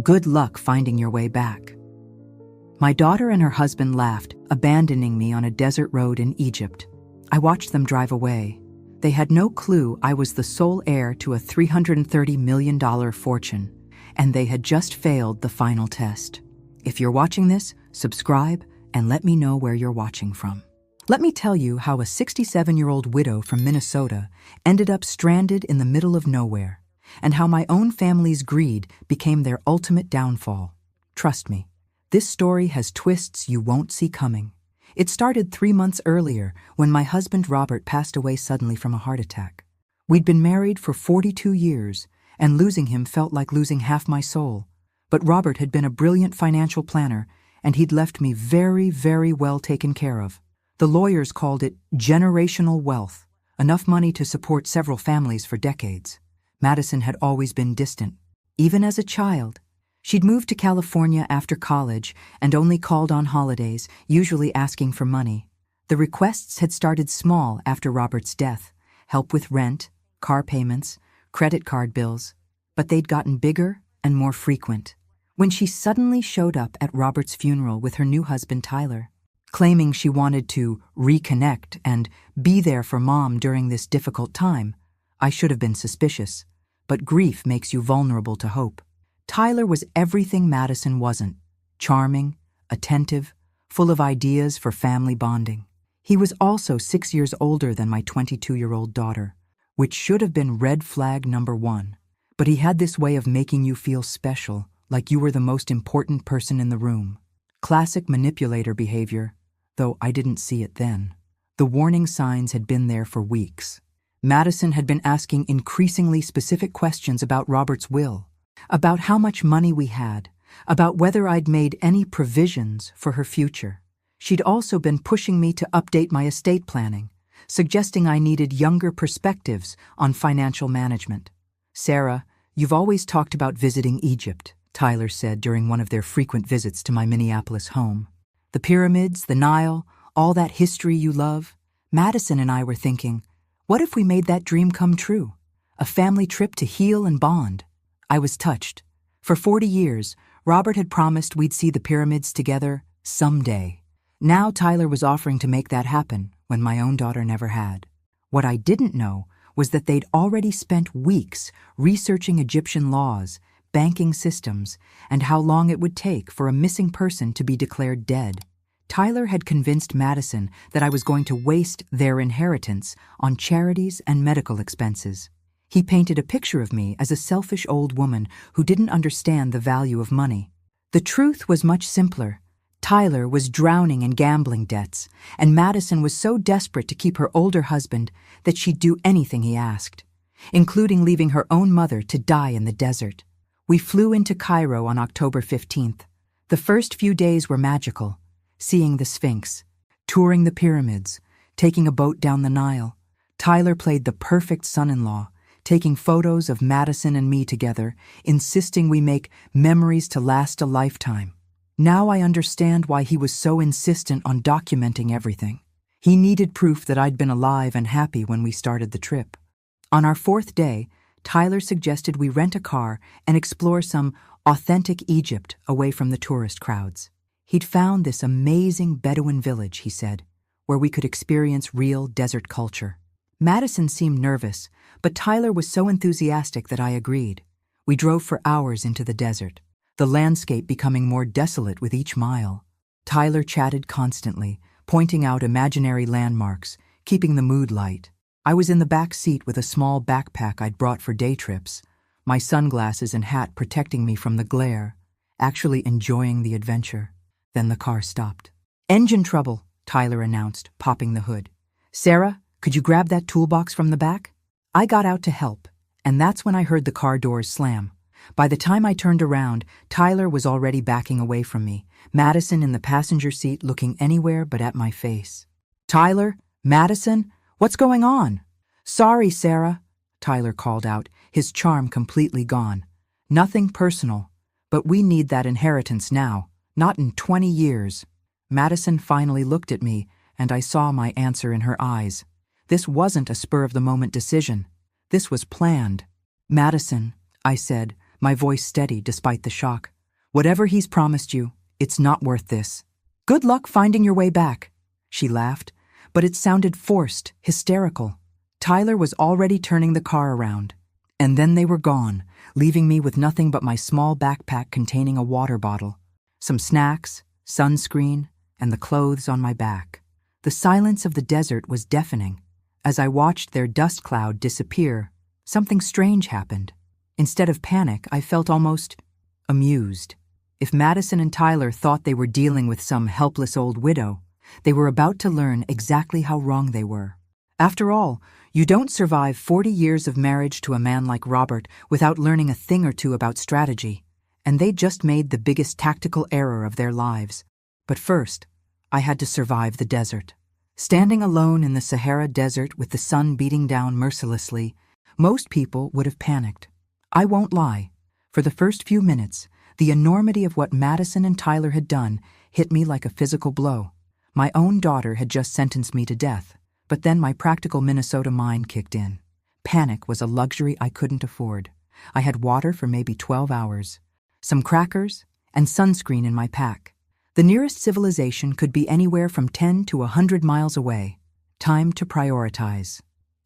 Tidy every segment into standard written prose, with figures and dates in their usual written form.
Good luck finding your way back." My daughter and her husband laughed, abandoning me on a desert road in Egypt. I watched them drive away. They had no clue I was the sole heir to a $330 million fortune, and they had just failed the final test. If you're watching this, subscribe and let me know where you're watching from. Let me tell you how a 67-year-old widow from Minnesota ended up stranded in the middle of nowhere, and how my own family's greed became their ultimate downfall. Trust me, this story has twists you won't see coming. It started 3 months earlier when my husband Robert passed away suddenly from a heart attack. We'd been married for 42 years, and losing him felt like losing half my soul. But Robert had been a brilliant financial planner, and he'd left me very, very well taken care of. The lawyers called it generational wealth, enough money to support several families for decades. Madison had always been distant, even as a child. She'd moved to California after college and only called on holidays, usually asking for money. The requests had started small after Robert's death, help with rent, car payments, credit card bills, but they'd gotten bigger and more frequent. When she suddenly showed up at Robert's funeral with her new husband Tyler, claiming she wanted to reconnect and be there for Mom during this difficult time, I should have been suspicious, but grief makes you vulnerable to hope. Tyler was everything Madison wasn't: charming, attentive, full of ideas for family bonding. He was also 6 years older than my 22-year-old daughter, which should have been red flag number 1. But he had this way of making you feel special, like you were the most important person in the room. Classic manipulator behavior, though I didn't see it then. The warning signs had been there for weeks. Madison had been asking increasingly specific questions about Robert's will, about how much money we had, about whether I'd made any provisions for her future. She'd also been pushing me to update my estate planning, suggesting I needed younger perspectives on financial management. "Sarah, you've always talked about visiting Egypt," Tyler said during one of their frequent visits to my Minneapolis home. "The pyramids, the Nile, all that history you love." Madison and I were thinking, what if we made that dream come true? A family trip to heal and bond. I was touched. For 40 years, Robert had promised we'd see the pyramids together someday. Now Tyler was offering to make that happen when my own daughter never had. What I didn't know was that they'd already spent weeks researching Egyptian laws, banking systems, and how long it would take for a missing person to be declared dead. Tyler had convinced Madison that I was going to waste their inheritance on charities and medical expenses. He painted a picture of me as a selfish old woman who didn't understand the value of money. The truth was much simpler. Tyler was drowning in gambling debts, and Madison was so desperate to keep her older husband that she'd do anything he asked, including leaving her own mother to die in the desert. We flew into Cairo on October 15th. The first few days were magical, seeing the Sphinx, touring the pyramids, taking a boat down the Nile. Tyler played the perfect son-in-law, taking photos of Madison and me together, insisting we make memories to last a lifetime. Now I understand why he was so insistent on documenting everything. He needed proof that I'd been alive and happy when we started the trip. On our 4th day, Tyler suggested we rent a car and explore some authentic Egypt away from the tourist crowds. He'd found this amazing Bedouin village, he said, where we could experience real desert culture. Madison seemed nervous, but Tyler was so enthusiastic that I agreed. We drove for hours into the desert, the landscape becoming more desolate with each mile. Tyler chatted constantly, pointing out imaginary landmarks, keeping the mood light. I was in the back seat with a small backpack I'd brought for day trips, my sunglasses and hat protecting me from the glare, actually enjoying the adventure. Then the car stopped. "Engine trouble," Tyler announced, popping the hood. "Sarah, could you grab that toolbox from the back?" I got out to help, and that's when I heard the car doors slam. By the time I turned around, Tyler was already backing away from me, Madison in the passenger seat looking anywhere but at my face. "Tyler? Madison? What's going on?" "Sorry, Sarah," Tyler called out, his charm completely gone. "Nothing personal, but we need that inheritance now, not in 20 years. Madison finally looked at me, and I saw my answer in her eyes. This wasn't a spur-of-the-moment decision. This was planned. "Madison," I said, my voice steady despite the shock. "Whatever he's promised you, it's not worth this. Good luck finding your way back." She laughed, but it sounded forced, hysterical. Tyler was already turning the car around. And then they were gone, leaving me with nothing but my small backpack containing a water bottle, some snacks, sunscreen, and the clothes on my back. The silence of the desert was deafening. As I watched their dust cloud disappear, something strange happened. Instead of panic, I felt almost amused. If Madison and Tyler thought they were dealing with some helpless old widow, they were about to learn exactly how wrong they were. After all, you don't survive 40 years of marriage to a man like Robert without learning a thing or two about strategy, and they just made the biggest tactical error of their lives. But first, I had to survive the desert. Standing alone in the Sahara Desert with the sun beating down mercilessly, most people would have panicked. I won't lie. For the first few minutes, the enormity of what Madison and Tyler had done hit me like a physical blow. My own daughter had just sentenced me to death, but then my practical Minnesota mind kicked in. Panic was a luxury I couldn't afford. I had water for maybe 12 hours, some crackers, and sunscreen in my pack. The nearest civilization could be anywhere from 10 to 100 miles away. Time to prioritize.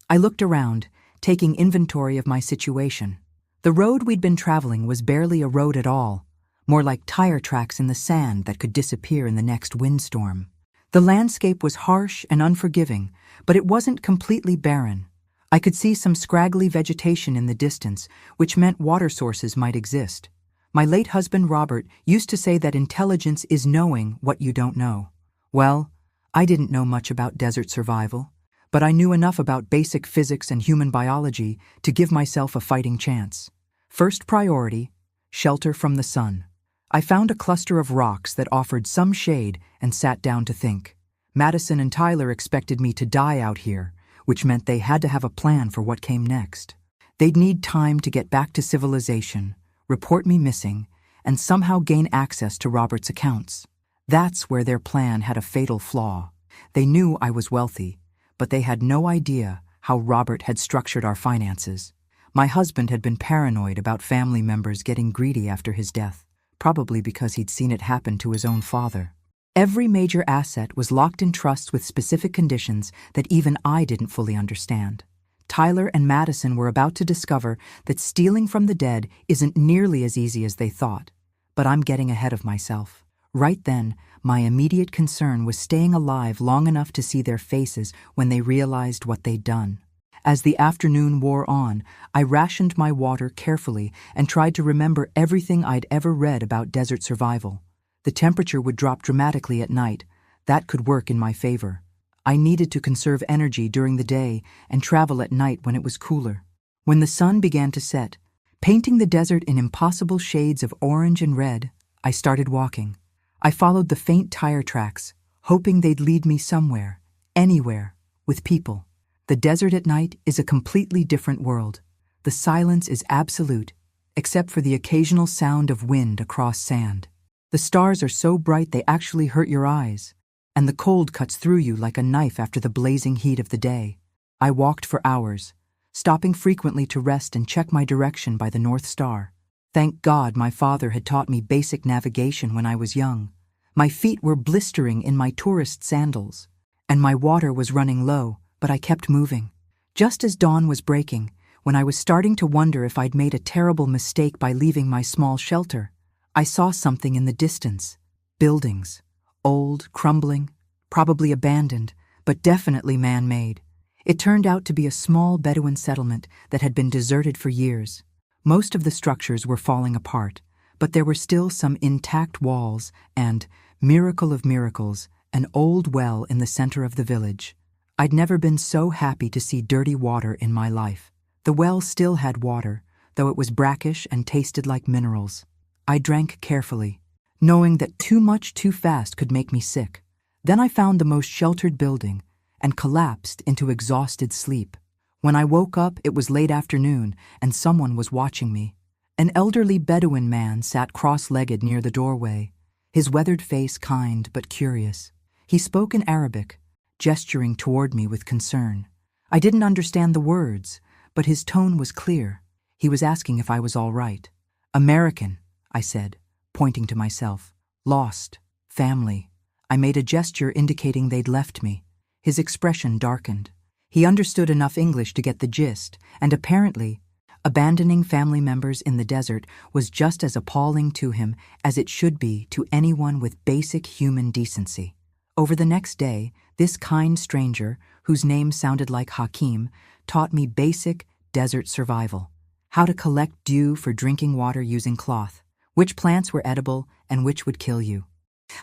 I looked around, taking inventory of my situation. The road we'd been traveling was barely a road at all, more like tire tracks in the sand that could disappear in the next windstorm. The landscape was harsh and unforgiving, but it wasn't completely barren. I could see some scraggly vegetation in the distance, which meant water sources might exist. My late husband Robert used to say that intelligence is knowing what you don't know. Well, I didn't know much about desert survival, but I knew enough about basic physics and human biology to give myself a fighting chance. First priority, shelter from the sun. I found a cluster of rocks that offered some shade and sat down to think. Madison and Tyler expected me to die out here, which meant they had to have a plan for what came next. They'd need time to get back to civilization, report me missing, and somehow gain access to Robert's accounts. That's where their plan had a fatal flaw. They knew I was wealthy, but they had no idea how Robert had structured our finances. My husband had been paranoid about family members getting greedy after his death, probably because he'd seen it happen to his own father. Every major asset was locked in trusts with specific conditions that even I didn't fully understand. Tyler and Madison were about to discover that stealing from the dead isn't nearly as easy as they thought. But I'm getting ahead of myself. Right then, my immediate concern was staying alive long enough to see their faces when they realized what they'd done. As the afternoon wore on, I rationed my water carefully and tried to remember everything I'd ever read about desert survival. The temperature would drop dramatically at night. That could work in my favor. I needed to conserve energy during the day and travel at night when it was cooler. When the sun began to set, painting the desert in impossible shades of orange and red, I started walking. I followed the faint tire tracks, hoping they'd lead me somewhere, anywhere, with people. The desert at night is a completely different world. The silence is absolute, except for the occasional sound of wind across sand. The stars are so bright they actually hurt your eyes, and the cold cuts through you like a knife after the blazing heat of the day. I walked for hours, stopping frequently to rest and check my direction by the North Star. Thank God my father had taught me basic navigation when I was young. My feet were blistering in my tourist sandals, and my water was running low, but I kept moving. Just as dawn was breaking, when I was starting to wonder if I'd made a terrible mistake by leaving my small shelter, I saw something in the distance. Buildings. Old, crumbling, probably abandoned, but definitely man-made. It turned out to be a small Bedouin settlement that had been deserted for years. Most of the structures were falling apart, but there were still some intact walls and, miracle of miracles, an old well in the center of the village. I'd never been so happy to see dirty water in my life. The well still had water, though it was brackish and tasted like minerals. I drank carefully, knowing that too much too fast could make me sick. Then I found the most sheltered building and collapsed into exhausted sleep. When I woke up, it was late afternoon and someone was watching me. An elderly Bedouin man sat cross-legged near the doorway, his weathered face kind but curious. He spoke in Arabic, gesturing toward me with concern. I didn't understand the words, but his tone was clear. He was asking if I was all right. American, I said, pointing to myself. Lost. Family. I made a gesture indicating they'd left me. His expression darkened. He understood enough English to get the gist, and apparently, abandoning family members in the desert was just as appalling to him as it should be to anyone with basic human decency. Over the next day, this kind stranger, whose name sounded like Hakim, taught me basic desert survival. How to collect dew for drinking water using cloth, which plants were edible and which would kill you.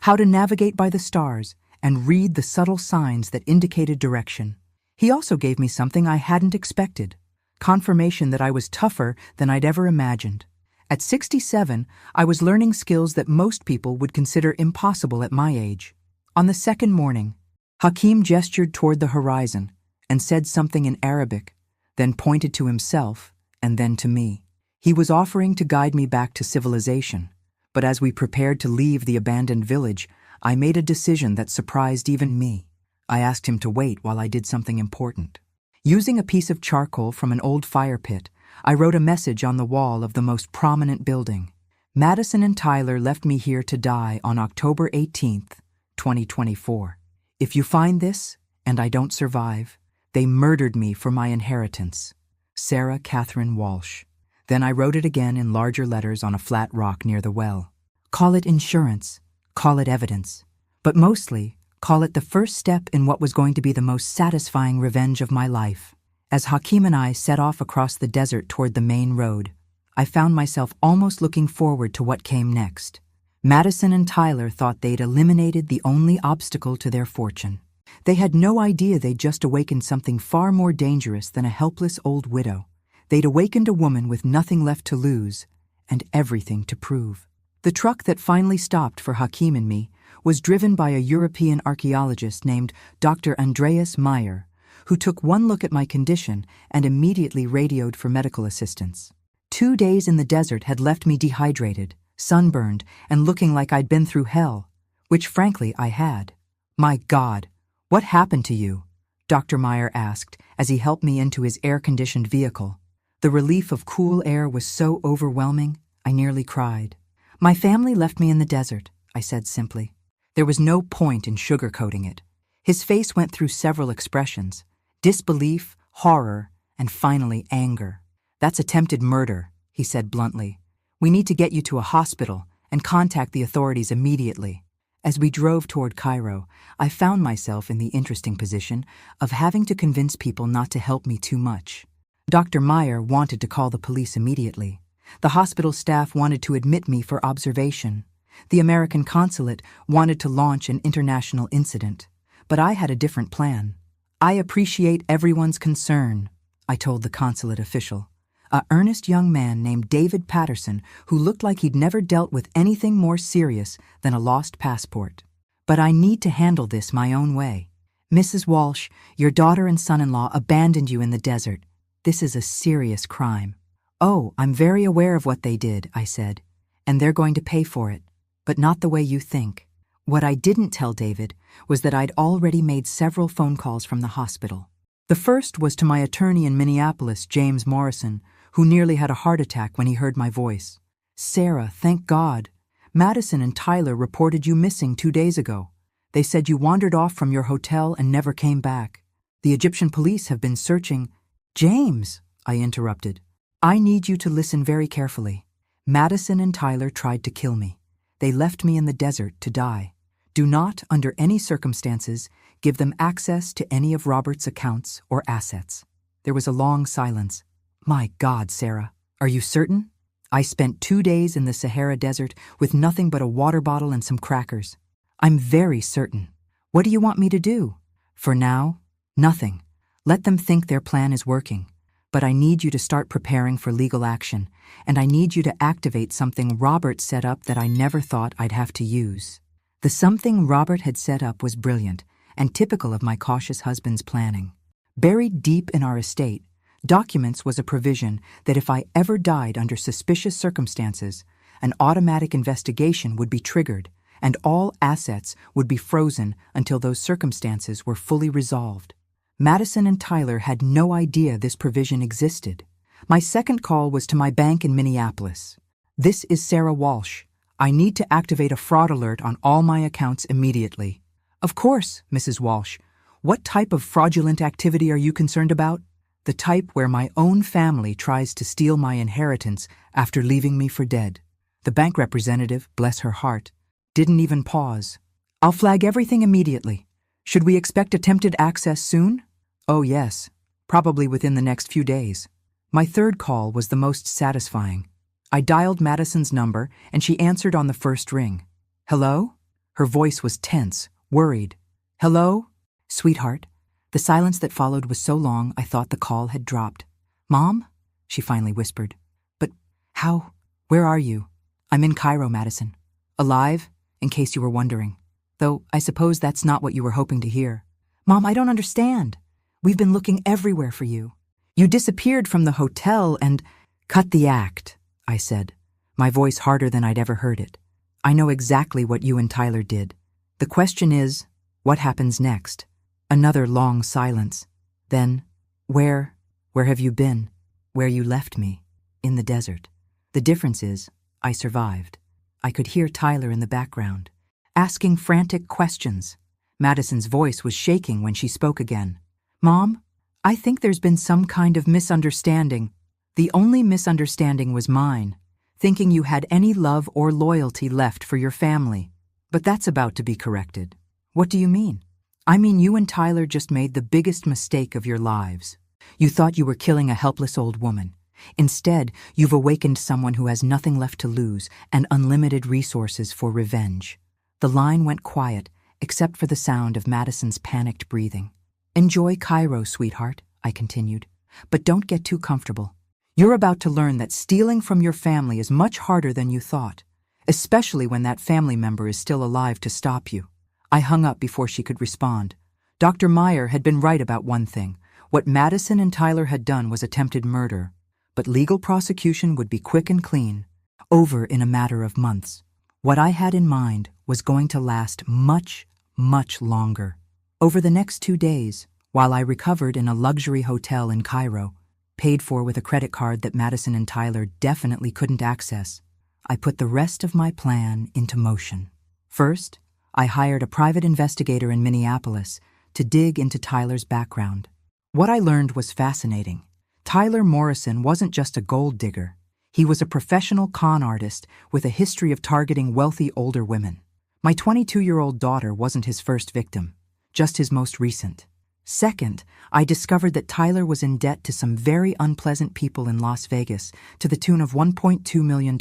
How to navigate by the stars and read the subtle signs that indicated direction. He also gave me something I hadn't expected. Confirmation that I was tougher than I'd ever imagined. At 67, I was learning skills that most people would consider impossible at my age. On the second morning, Hakim gestured toward the horizon and said something in Arabic, then pointed to himself and then to me. He was offering to guide me back to civilization, but as we prepared to leave the abandoned village, I made a decision that surprised even me. I asked him to wait while I did something important. Using a piece of charcoal from an old fire pit, I wrote a message on the wall of the most prominent building. Madison and Tyler left me here to die on October 18th, 2024. If you find this, and I don't survive, they murdered me for my inheritance. Sarah Catherine Walsh. Then I wrote it again in larger letters on a flat rock near the well. Call it insurance, call it evidence, but mostly, call it the first step in what was going to be the most satisfying revenge of my life. As Hakim and I set off across the desert toward the main road, I found myself almost looking forward to what came next. Madison and Tyler thought they'd eliminated the only obstacle to their fortune. They had no idea they'd just awakened something far more dangerous than a helpless old widow. They'd awakened a woman with nothing left to lose and everything to prove. The truck that finally stopped for Hakim and me was driven by a European archaeologist named Dr. Andreas Meyer, who took one look at my condition and immediately radioed for medical assistance. 2 days in the desert had left me dehydrated, sunburned, and looking like I'd been through hell, which frankly I had. My God, what happened to you? Dr. Meyer asked as he helped me into his air-conditioned vehicle. The relief of cool air was so overwhelming, I nearly cried. My family left me in the desert, I said simply. There was no point in sugarcoating it. His face went through several expressions: disbelief, horror, and finally anger. That's attempted murder, he said bluntly. We need to get you to a hospital and contact the authorities immediately. As we drove toward Cairo, I found myself in the interesting position of having to convince people not to help me too much. Dr. Meyer wanted to call the police immediately. The hospital staff wanted to admit me for observation. The American consulate wanted to launch an international incident. But I had a different plan. I appreciate everyone's concern, I told the consulate official, a earnest young man named David Patterson who looked like he'd never dealt with anything more serious than a lost passport. But I need to handle this my own way. Mrs. Walsh, your daughter and son-in-law abandoned you in the desert. This is a serious crime. Oh, I'm very aware of what they did, I said, and they're going to pay for it, but not the way you think. What I didn't tell David was that I'd already made several phone calls from the hospital. The first was to my attorney in Minneapolis, James Morrison, who nearly had a heart attack when he heard my voice. Sarah, thank God. Madison and Tyler reported you missing 2 days ago. They said you wandered off from your hotel and never came back. The Egyptian police have been searching. James, I interrupted. I need you to listen very carefully. Madison and Tyler tried to kill me. They left me in the desert to die. Do not, under any circumstances, give them access to any of Robert's accounts or assets. There was a long silence. My God, Sarah, are you certain? I spent 2 days in the Sahara Desert with nothing but a water bottle and some crackers. I'm very certain. What do you want me to do? For now, nothing. Let them think their plan is working. But I need you to start preparing for legal action, and I need you to activate something Robert set up that I never thought I'd have to use. The something Robert had set up was brilliant and typical of my cautious husband's planning. Buried deep in our estate, documents was a provision that if I ever died under suspicious circumstances, an automatic investigation would be triggered, and all assets would be frozen until those circumstances were fully resolved. Madison and Tyler had no idea this provision existed. My second call was to my bank in Minneapolis. This is Sarah Walsh. I need to activate a fraud alert on all my accounts immediately. Of course, Mrs. Walsh. What type of fraudulent activity are you concerned about? The type where my own family tries to steal my inheritance after leaving me for dead. The bank representative, bless her heart, didn't even pause. I'll flag everything immediately. Should we expect attempted access soon? Oh yes, probably within the next few days. My third call was the most satisfying. I dialed Madison's number and she answered on the first ring. Hello? Her voice was tense, worried. Hello? Sweetheart. The silence that followed was so long I thought the call had dropped. Mom? She finally whispered. But how? Where are you? I'm in Cairo, Madison. Alive, in case you were wondering. Though I suppose that's not what you were hoping to hear. Mom, I don't understand. We've been looking everywhere for you. You disappeared from the hotel and— Cut the act, I said, my voice harder than I'd ever heard it. I know exactly what you and Tyler did. The question is, what happens next? Another long silence. Then, where have you been? Where you left me? In the desert. The difference is, I survived. I could hear Tyler in the background, asking frantic questions. Madison's voice was shaking when she spoke again. Mom, I think there's been some kind of misunderstanding. The only misunderstanding was mine, thinking you had any love or loyalty left for your family. But that's about to be corrected. What do you mean? I mean you and Tyler just made the biggest mistake of your lives. You thought you were killing a helpless old woman. Instead, you've awakened someone who has nothing left to lose and unlimited resources for revenge. The line went quiet, except for the sound of Madison's panicked breathing. Enjoy Cairo, sweetheart, I continued, but don't get too comfortable. You're about to learn that stealing from your family is much harder than you thought, especially when that family member is still alive to stop you. I hung up before she could respond. Dr. Meyer had been right about one thing. What Madison and Tyler had done was attempted murder, but legal prosecution would be quick and clean, over in a matter of months. What I had in mind was going to last much, much longer. Over the next 2 days, while I recovered in a luxury hotel in Cairo, paid for with a credit card that Madison and Tyler definitely couldn't access, I put the rest of my plan into motion. First, I hired a private investigator in Minneapolis to dig into Tyler's background. What I learned was fascinating. Tyler Morrison wasn't just a gold digger. He was a professional con artist with a history of targeting wealthy older women. My 22-year-old daughter wasn't his first victim, just his most recent. Second, I discovered that Tyler was in debt to some very unpleasant people in Las Vegas to the tune of $1.2 million.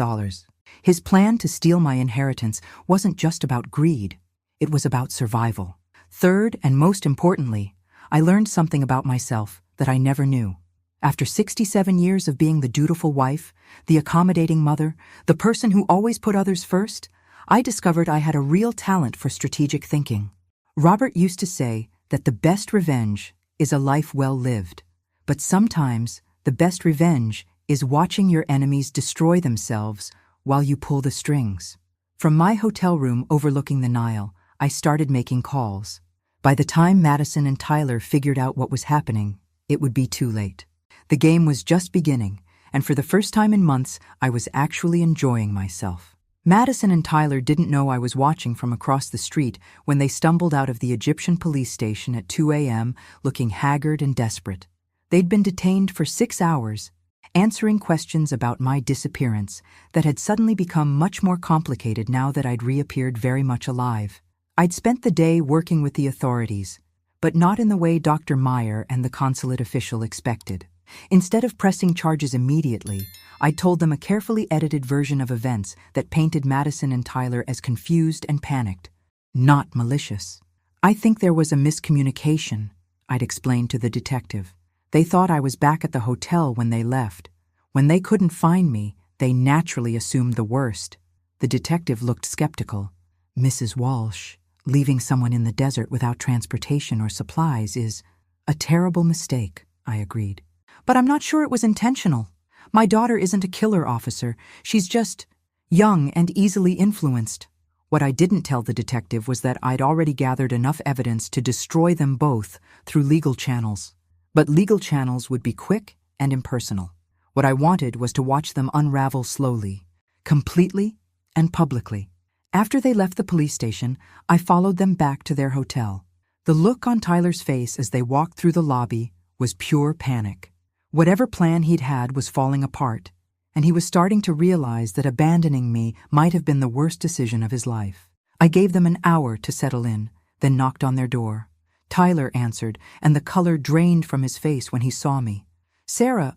His plan to steal my inheritance wasn't just about greed. It was about survival. Third, and most importantly, I learned something about myself that I never knew. After 67 years of being the dutiful wife, the accommodating mother, the person who always put others first, I discovered I had a real talent for strategic thinking. Robert used to say that the best revenge is a life well lived, but sometimes the best revenge is watching your enemies destroy themselves while you pull the strings. From my hotel room overlooking the Nile, I started making calls. By the time Madison and Tyler figured out what was happening, it would be too late. The game was just beginning, and for the first time in months, I was actually enjoying myself. Madison and Tyler didn't know I was watching from across the street when they stumbled out of the Egyptian police station at 2 a.m. looking haggard and desperate. They'd been detained for 6 hours, answering questions about my disappearance that had suddenly become much more complicated now that I'd reappeared very much alive. I'd spent the day working with the authorities, but not in the way Dr. Meyer and the consulate official expected. Instead of pressing charges immediately, I told them a carefully edited version of events that painted Madison and Tyler as confused and panicked, not malicious. I think there was a miscommunication, I'd explained to the detective. They thought I was back at the hotel when they left. When they couldn't find me, they naturally assumed the worst. The detective looked skeptical. Mrs. Walsh, leaving someone in the desert without transportation or supplies is a terrible mistake, I agreed. But I'm not sure it was intentional. My daughter isn't a killer, officer. She's just young and easily influenced. What I didn't tell the detective was that I'd already gathered enough evidence to destroy them both through legal channels. But legal channels would be quick and impersonal. What I wanted was to watch them unravel slowly, completely and publicly. After they left the police station, I followed them back to their hotel. The look on Tyler's face as they walked through the lobby was pure panic. Whatever plan he'd had was falling apart, and he was starting to realize that abandoning me might have been the worst decision of his life. I gave them an hour to settle in, then knocked on their door. Tyler answered, and the color drained from his face when he saw me. "Sarah,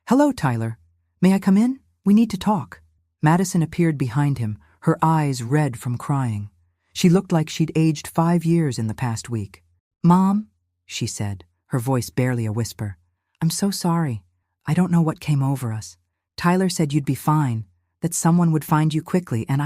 Hello, Tyler. May I come in? We need to talk." Madison appeared behind him, her eyes red from crying. She looked like she'd aged 5 years in the past week. "Mom," she said, her voice barely a whisper, "I'm so sorry. I don't know what came over us. Tyler said you'd be fine, that someone would find you quickly, and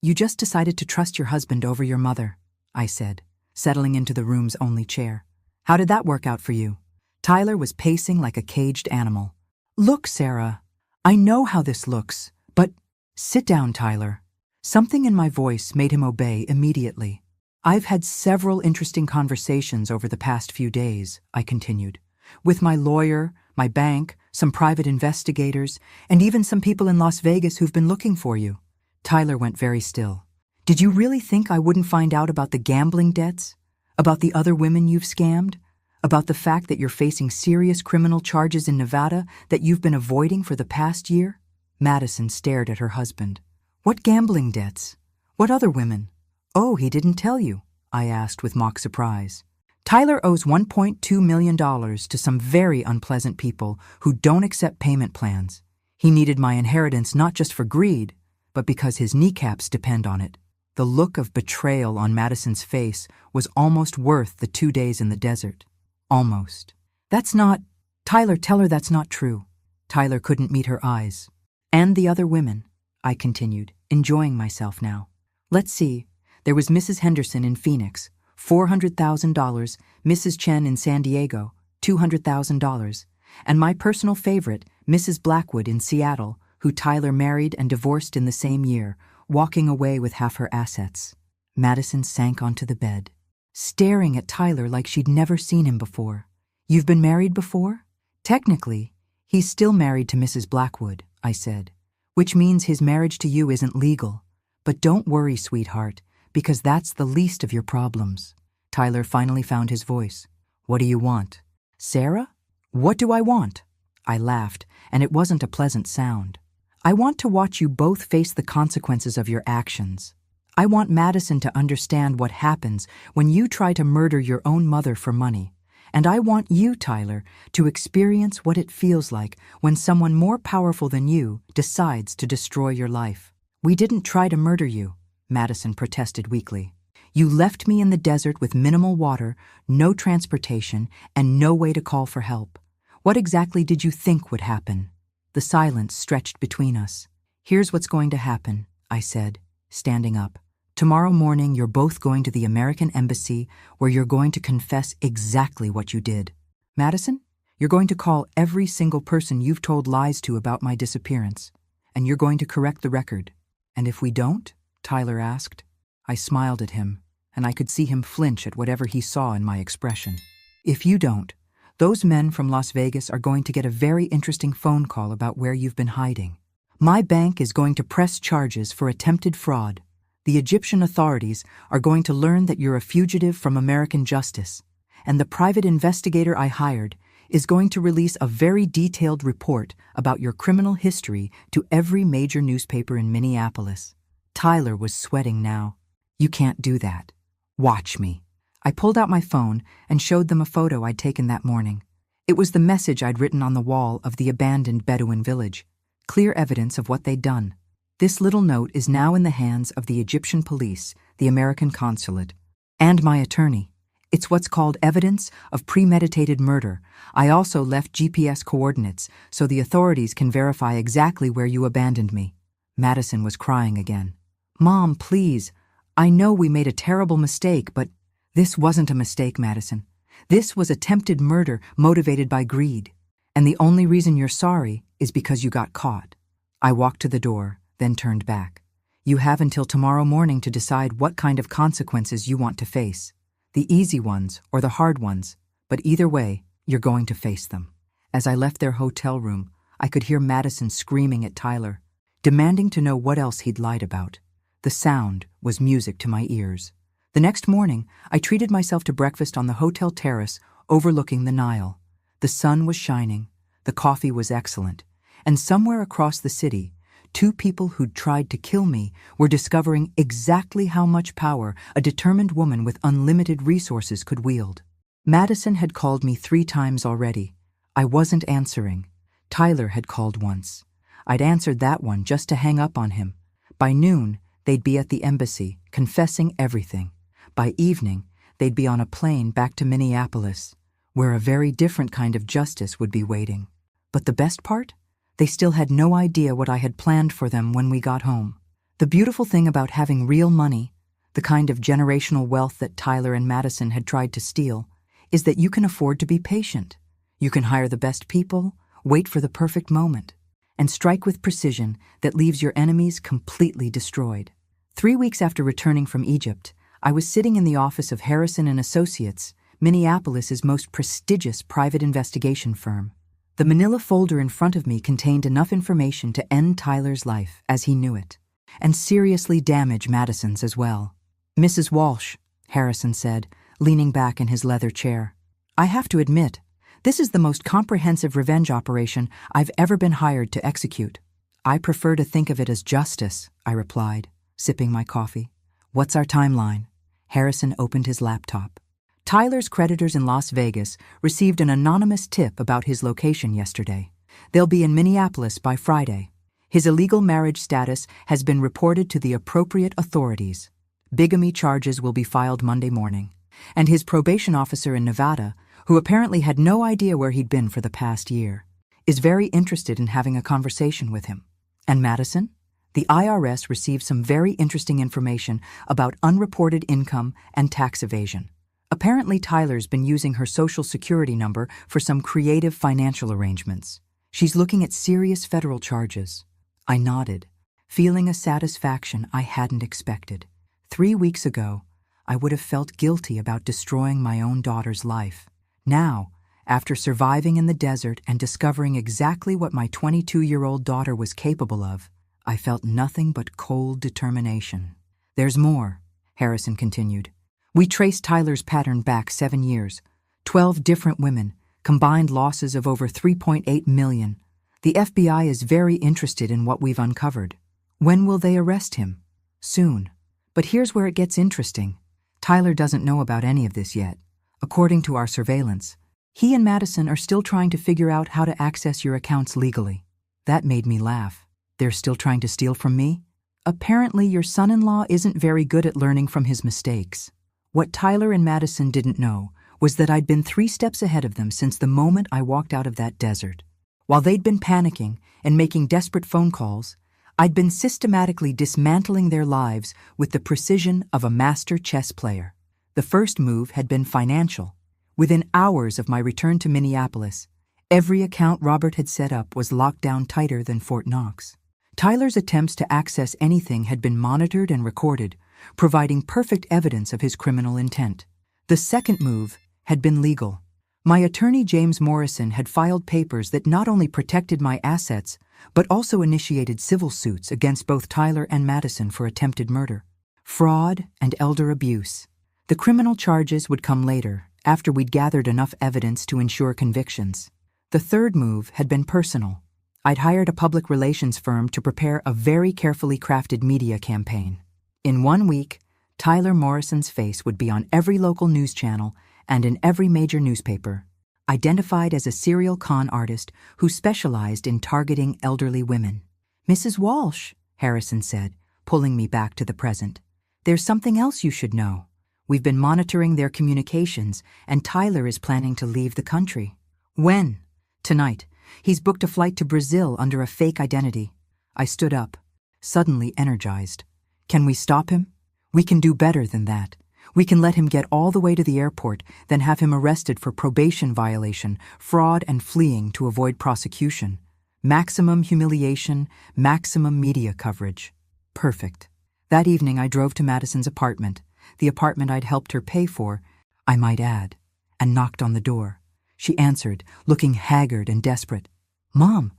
You just decided to trust your husband over your mother," I said, settling into the room's only chair. "How did that work out for you?" Tyler was pacing like a caged animal. "Look, Sarah, I know how this looks, but—" "Sit down, Tyler." Something in my voice made him obey immediately. "I've had several interesting conversations over the past few days," I continued, "with my lawyer, my bank, some private investigators, and even some people in Las Vegas who've been looking for you." Tyler went very still. "Did you really think I wouldn't find out about the gambling debts? About the other women you've scammed? About the fact that you're facing serious criminal charges in Nevada that you've been avoiding for the past year?" Madison stared at her husband. "What gambling debts? What other women?" "Oh, he didn't tell you?" I asked with mock surprise. "Tyler owes $1.2 million to some very unpleasant people who don't accept payment plans. He needed my inheritance not just for greed, but because his kneecaps depend on it." The look of betrayal on Madison's face was almost worth the 2 days in the desert. Almost. "That's not— Tyler, tell her that's not true." Tyler couldn't meet her eyes. "And the other women," I continued, enjoying myself now. "Let's see. There was Mrs. Henderson in Phoenix, $400,000, Mrs. Chen in San Diego, $200,000, and my personal favorite, Mrs. Blackwood in Seattle, who Tyler married and divorced in the same year, walking away with half her assets." Madison sank onto the bed, staring at Tyler like she'd never seen him before. "You've been married before?" "Technically, he's still married to Mrs. Blackwood," I said, "which means his marriage to you isn't legal. But don't worry, sweetheart, because that's the least of your problems." Tyler finally found his voice. "What do you want?" "Sarah? What do I want?" I laughed, and it wasn't a pleasant sound. "I want to watch you both face the consequences of your actions. I want Madison to understand what happens when you try to murder your own mother for money. And I want you, Tyler, to experience what it feels like when someone more powerful than you decides to destroy your life." "We didn't try to murder you," Madison protested weakly. "You left me in the desert with minimal water, no transportation, and no way to call for help. What exactly did you think would happen?" The silence stretched between us. "Here's what's going to happen," I said, standing up. "Tomorrow morning you're both going to the American Embassy where you're going to confess exactly what you did. Madison, you're going to call every single person you've told lies to about my disappearance, and you're going to correct the record." "And if we don't?" Tyler asked. I smiled at him, and I could see him flinch at whatever he saw in my expression. "If you don't, those men from Las Vegas are going to get a very interesting phone call about where you've been hiding. My bank is going to press charges for attempted fraud. The Egyptian authorities are going to learn that you're a fugitive from American justice, and the private investigator I hired is going to release a very detailed report about your criminal history to every major newspaper in Minneapolis." Tyler was sweating now. "You can't do that. Watch me." I pulled out my phone and showed them a photo I'd taken that morning. It was the message I'd written on the wall of the abandoned Bedouin village, clear evidence of what they'd done. "This little note is now in the hands of the Egyptian police, the American consulate, and my attorney. It's what's called evidence of premeditated murder. I also left GPS coordinates so the authorities can verify exactly where you abandoned me." Madison was crying again. "Mom, please. I know we made a terrible mistake, but—" "This wasn't a mistake, Madison. This was attempted murder motivated by greed. And the only reason you're sorry is because you got caught." I walked to the door, then turned back. "You have until tomorrow morning to decide what kind of consequences you want to face. The easy ones or the hard ones, but either way, you're going to face them." As I left their hotel room, I could hear Madison screaming at Tyler, demanding to know what else he'd lied about. The sound was music to my ears. The next morning, I treated myself to breakfast on the hotel terrace overlooking the Nile. The sun was shining, the coffee was excellent, and somewhere across the city, two people who'd tried to kill me were discovering exactly how much power a determined woman with unlimited resources could wield. Madison had called me 3 times already. I wasn't answering. Tyler had called once. I'd answered that one just to hang up on him. By noon, they'd be at the embassy, confessing everything. By evening, they'd be on a plane back to Minneapolis, where a very different kind of justice would be waiting. But the best part? They still had no idea what I had planned for them when we got home. The beautiful thing about having real money, the kind of generational wealth that Tyler and Madison had tried to steal, is that you can afford to be patient. You can hire the best people, wait for the perfect moment, and strike with precision that leaves your enemies completely destroyed. 3 weeks after returning from Egypt, I was sitting in the office of Harrison and Associates, Minneapolis's most prestigious private investigation firm. The manila folder in front of me contained enough information to end Tyler's life as he knew it, and seriously damage Madison's as well. "Mrs. Walsh," Harrison said, leaning back in his leather chair, "I have to admit, this is the most comprehensive revenge operation I've ever been hired to execute." "I prefer to think of it as justice," I replied, sipping my coffee. "What's our timeline?" Harrison opened his laptop. Tyler's creditors in Las Vegas received an anonymous tip about his location yesterday. They'll be in Minneapolis by Friday. His illegal marriage status has been reported to the appropriate authorities. Bigamy charges will be filed Monday morning. And his probation officer in Nevada, who apparently had no idea where he'd been for the past year, is very interested in having a conversation with him. And Madison? The IRS received some very interesting information about unreported income and tax evasion. Apparently Tyler's been using her Social Security number for some creative financial arrangements. She's looking at serious federal charges. I nodded, feeling a satisfaction I hadn't expected. 3 weeks ago, I would have felt guilty about destroying my own daughter's life. Now, after surviving in the desert and discovering exactly what my 22-year-old daughter was capable of, I felt nothing but cold determination. "There's more," Harrison continued. "We traced Tyler's pattern back 7 years. 12 different women, combined losses of over $3.8 million. The FBI is very interested in what we've uncovered. When will they arrest him? Soon. But here's where it gets interesting. Tyler doesn't know about any of this yet. According to our surveillance, he and Madison are still trying to figure out how to access your accounts legally." That made me laugh. "They're still trying to steal from me? Apparently your son-in-law isn't very good at learning from his mistakes." What Tyler and Madison didn't know was that I'd been 3 steps ahead of them since the moment I walked out of that desert. While they'd been panicking and making desperate phone calls, I'd been systematically dismantling their lives with the precision of a master chess player. The first move had been financial. Within hours of my return to Minneapolis, every account Robert had set up was locked down tighter than Fort Knox. Tyler's attempts to access anything had been monitored and recorded, providing perfect evidence of his criminal intent. The second move had been legal. My attorney James Morrison had filed papers that not only protected my assets, but also initiated civil suits against both Tyler and Madison for attempted murder, fraud, and elder abuse. The criminal charges would come later, after we'd gathered enough evidence to ensure convictions. The third move had been personal. I'd hired a public relations firm to prepare a very carefully crafted media campaign. In 1 week, Tyler Morrison's face would be on every local news channel and in every major newspaper, identified as a serial con artist who specialized in targeting elderly women. "Mrs. Walsh," Harrison said, pulling me back to the present, "there's something else you should know. We've been monitoring their communications, and Tyler is planning to leave the country." "When?" "Tonight. He's booked a flight to Brazil under a fake identity." I stood up, suddenly energized. "Can we stop him? We can do better than that. We can let him get all the way to the airport, then have him arrested for probation violation, fraud, and fleeing to avoid prosecution. Maximum humiliation, maximum media coverage. Perfect." That evening I drove to Madison's apartment, the apartment I'd helped her pay for, I might add, and knocked on the door. She answered, looking haggard and desperate. "Mom,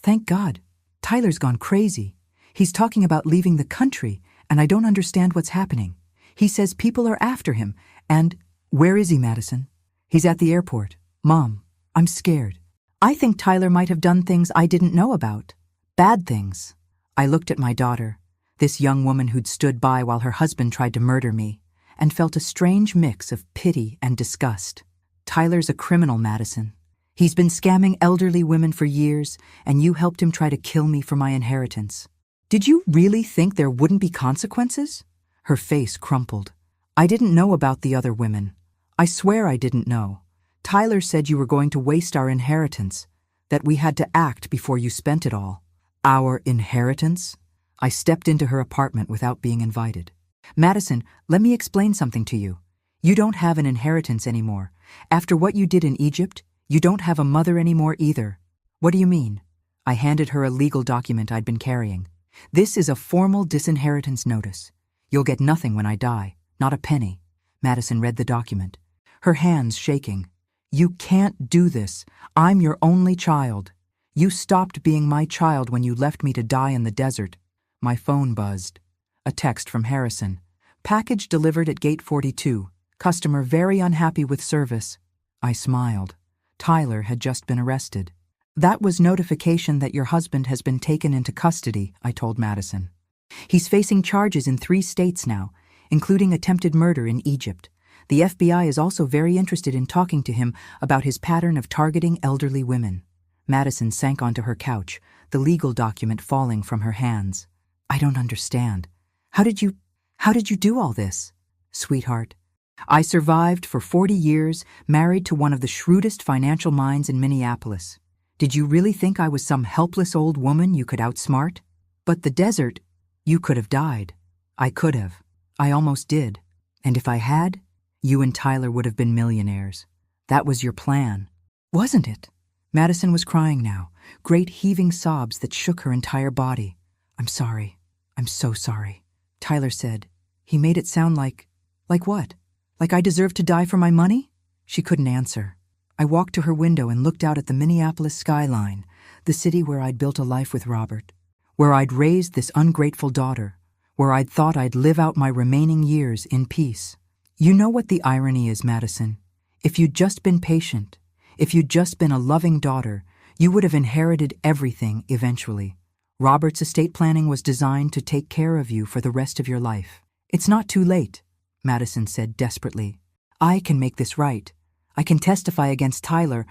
Thank God. Tyler's gone crazy. He's talking about leaving the country, and I don't understand what's happening. He says people are after him, and— Where is he, Madison? He's at the airport. Mom, I'm scared. I think Tyler might have done things I didn't know about. Bad things. I looked at my daughter, this young woman who'd stood by while her husband tried to murder me, and felt a strange mix of pity and disgust. Tyler's a criminal, Madison. He's been scamming elderly women for years, and you helped him try to kill me for my inheritance. Did you really think there wouldn't be consequences? Her face crumpled. I didn't know about the other women. I swear I didn't know. Tyler said you were going to waste our inheritance, that we had to act before you spent it all. Our inheritance? I stepped into her apartment without being invited. Madison, let me explain something to you. You don't have an inheritance anymore. After what you did in Egypt, you don't have a mother anymore either. What do you mean? I handed her a legal document I'd been carrying. This is a formal disinheritance notice. You'll get nothing when I die, not a penny. Madison read the document, her hands shaking. You can't do this. I'm your only child. You stopped being my child when you left me to die in the desert. My phone buzzed. A text from Harrison. Package delivered at gate 42. Customer very unhappy with service. I smiled. Tyler had just been arrested. That was notification that your husband has been taken into custody, I told Madison. He's facing charges in 3 states now, including attempted murder in Egypt. The FBI is also very interested in talking to him about his pattern of targeting elderly women. Madison sank onto her couch, the legal document falling from her hands. I don't understand. How did you do all this? Sweetheart, I survived for 40 years, married to one of the shrewdest financial minds in Minneapolis. Did you really think I was some helpless old woman you could outsmart? But the desert, you could have died. I could have. I almost did. And if I had, you and Tyler would have been millionaires. That was your plan, wasn't it? Madison was crying now, great heaving sobs that shook her entire body. I'm sorry. I'm so sorry. Tyler said. He made it sound like what? Like I deserved to die for my money? She couldn't answer. I walked to her window and looked out at the Minneapolis skyline, the city where I'd built a life with Robert, where I'd raised this ungrateful daughter, where I'd thought I'd live out my remaining years in peace. You know what the irony is, Madison? If you'd just been patient, if you'd just been a loving daughter, you would have inherited everything eventually. Robert's estate planning was designed to take care of you for the rest of your life. It's not too late, Madison said desperately. I can make this right. I can testify against Tyler.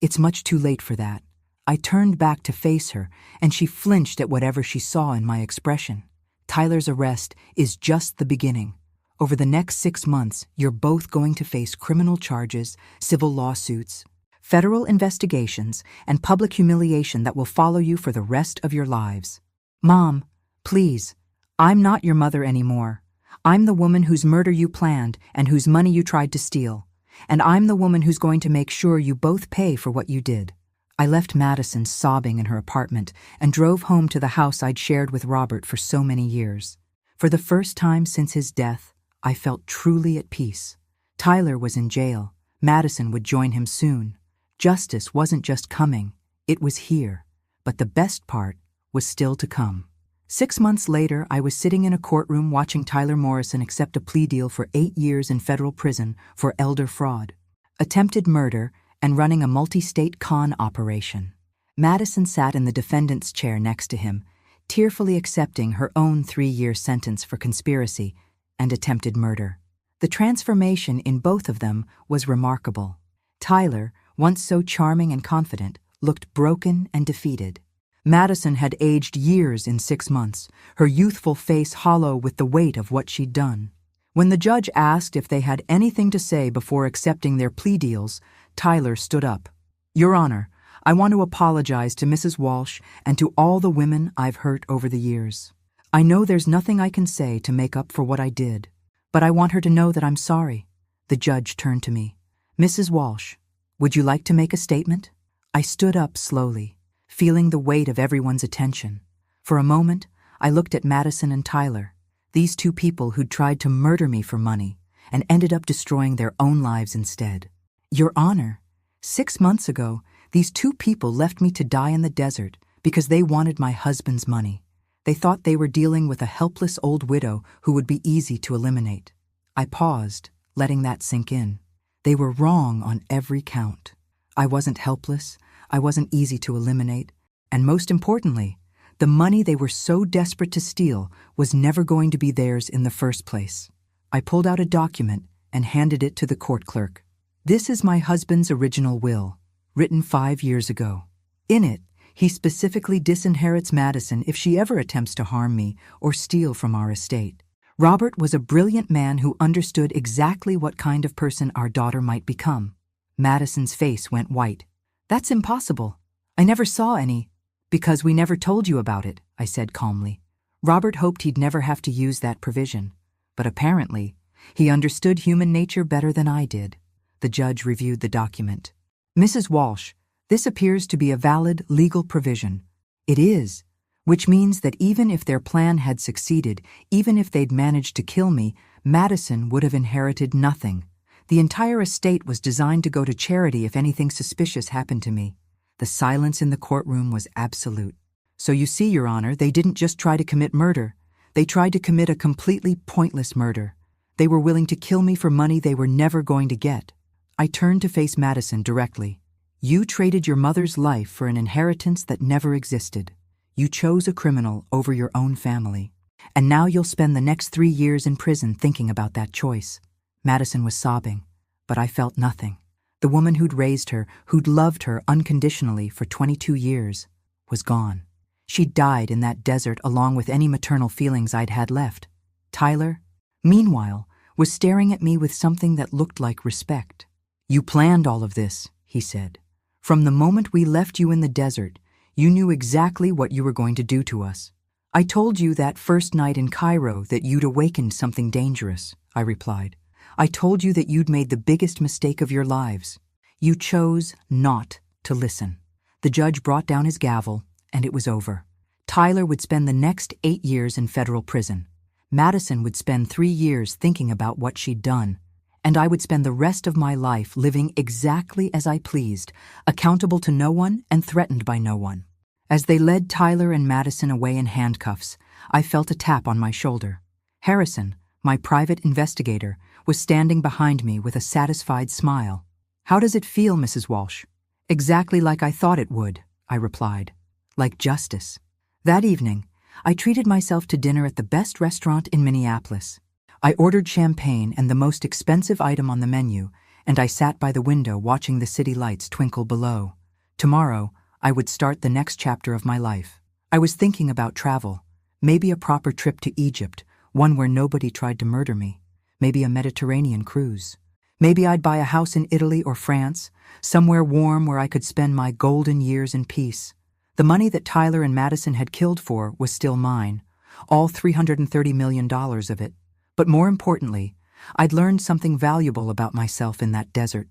It's much too late for that. I turned back to face her, and she flinched at whatever she saw in my expression. Tyler's arrest is just the beginning. Over the next 6 months, you're both going to face criminal charges, civil lawsuits, federal investigations, and public humiliation that will follow you for the rest of your lives. Mom, please, I'm not your mother anymore. I'm the woman whose murder you planned and whose money you tried to steal. And I'm the woman who's going to make sure you both pay for what you did. I left Madison sobbing in her apartment and drove home to the house I'd shared with Robert for so many years. For the first time since his death, I felt truly at peace. Tyler was in jail. Madison would join him soon. Justice wasn't just coming, it was here. But the best part was still to come. 6 months later, I was sitting in a courtroom watching Tyler Morrison accept a plea deal for 8 years in federal prison for elder fraud, attempted murder, and running a multi-state con operation. Madison sat in the defendant's chair next to him, tearfully accepting her own 3-year sentence for conspiracy and attempted murder. The transformation in both of them was remarkable. Tyler, once so charming and confident, looked broken and defeated. Madison had aged years in 6 months, her youthful face hollow with the weight of what she'd done. When the judge asked if they had anything to say before accepting their plea deals, Tyler stood up. Your Honor, I want to apologize to Mrs. Walsh and to all the women I've hurt over the years. I know there's nothing I can say to make up for what I did, but I want her to know that I'm sorry. The judge turned to me. Mrs. Walsh, would you like to make a statement? I stood up slowly, feeling the weight of everyone's attention. For a moment, I looked at Madison and Tyler, these 2 people who'd tried to murder me for money and ended up destroying their own lives instead. Your Honor, 6 months ago, These two people left me to die in the desert because they wanted my husband's money. They thought they were dealing with a helpless old widow who would be easy to eliminate. I paused, letting that sink in. They were wrong on every count. I wasn't helpless, I wasn't easy to eliminate, and most importantly, the money they were so desperate to steal was never going to be theirs in the first place. I pulled out a document and handed it to the court clerk. This is my husband's original will, written 5 years ago. In it, he specifically disinherits Madison if she ever attempts to harm me or steal from our estate. Robert was a brilliant man who understood exactly what kind of person our daughter might become. Madison's face went white. That's impossible. I never saw any. Because we never told you about it, I said calmly. Robert hoped he'd never have to use that provision. But apparently, he understood human nature better than I did. The judge reviewed the document. Mrs. Walsh, this appears to be a valid legal provision. It is, which means that even if their plan had succeeded, even if they'd managed to kill me, Madison would have inherited nothing. The entire estate was designed to go to charity if anything suspicious happened to me. The silence in the courtroom was absolute. So you see, Your Honor, they didn't just try to commit murder. They tried to commit a completely pointless murder. They were willing to kill me for money they were never going to get. I turned to face Madison directly. You traded your mother's life for an inheritance that never existed. You chose a criminal over your own family. And now you'll spend the next 3 years in prison thinking about that choice. Madison was sobbing, but I felt nothing. The woman who'd raised her, who'd loved her unconditionally for 22 years, was gone. She'd died in that desert along with any maternal feelings I'd had left. Tyler, meanwhile, was staring at me with something that looked like respect. You planned all of this, he said. From the moment we left you in the desert, you knew exactly what you were going to do to us. I told you that first night in Cairo that you'd awakened something dangerous, I replied. I told you that you'd made the biggest mistake of your lives. You chose not to listen. The judge brought down his gavel, and it was over. Tyler would spend the next 8 years in federal prison. Madison would spend 3 years thinking about what she'd done. And I would spend the rest of my life living exactly as I pleased, accountable to no one and threatened by no one. As they led Tyler and Madison away in handcuffs, I felt a tap on my shoulder. Harrison, my private investigator, was standing behind me with a satisfied smile. How does it feel, Mrs. Walsh? Exactly like I thought it would, I replied. Like justice. That evening, I treated myself to dinner at the best restaurant in Minneapolis. I ordered champagne and the most expensive item on the menu, and I sat by the window watching the city lights twinkle below. Tomorrow, I would start the next chapter of my life. I was thinking about travel, maybe a proper trip to Egypt, one where nobody tried to murder me, maybe a Mediterranean cruise. Maybe I'd buy a house in Italy or France, somewhere warm where I could spend my golden years in peace. The money that Tyler and Madison had killed for was still mine, all $330 million of it. But more importantly, I'd learned something valuable about myself in that desert.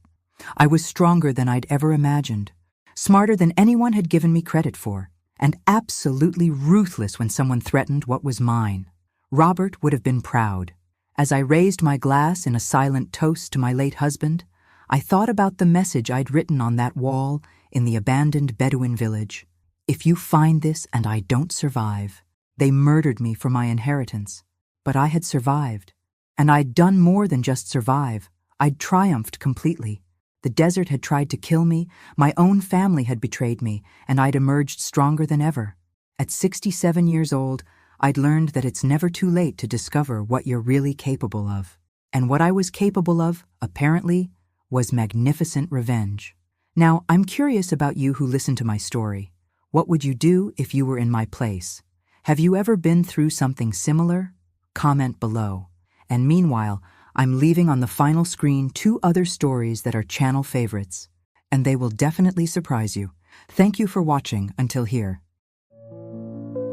I was stronger than I'd ever imagined, smarter than anyone had given me credit for, and absolutely ruthless when someone threatened what was mine. Robert would have been proud. As I raised my glass in a silent toast to my late husband, I thought about the message I'd written on that wall in the abandoned Bedouin village. If you find this and I don't survive, they murdered me for my inheritance. But I had survived, and I'd done more than just survive. I'd triumphed completely. The desert had tried to kill me, my own family had betrayed me, and I'd emerged stronger than ever. At 67 years old, I'd learned that it's never too late to discover what you're really capable of. And what I was capable of, apparently, was magnificent revenge. Now, I'm curious about you who listen to my story. What would you do if you were in my place? Have you ever been through something similar? Comment below. And meanwhile, I'm leaving on the final screen 2 other stories that are channel favorites, and they will definitely surprise you. Thank you for watching until here.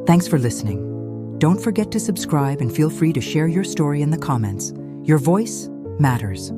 Thanks for listening. Don't forget to subscribe and feel free to share your story in the comments. Your voice matters.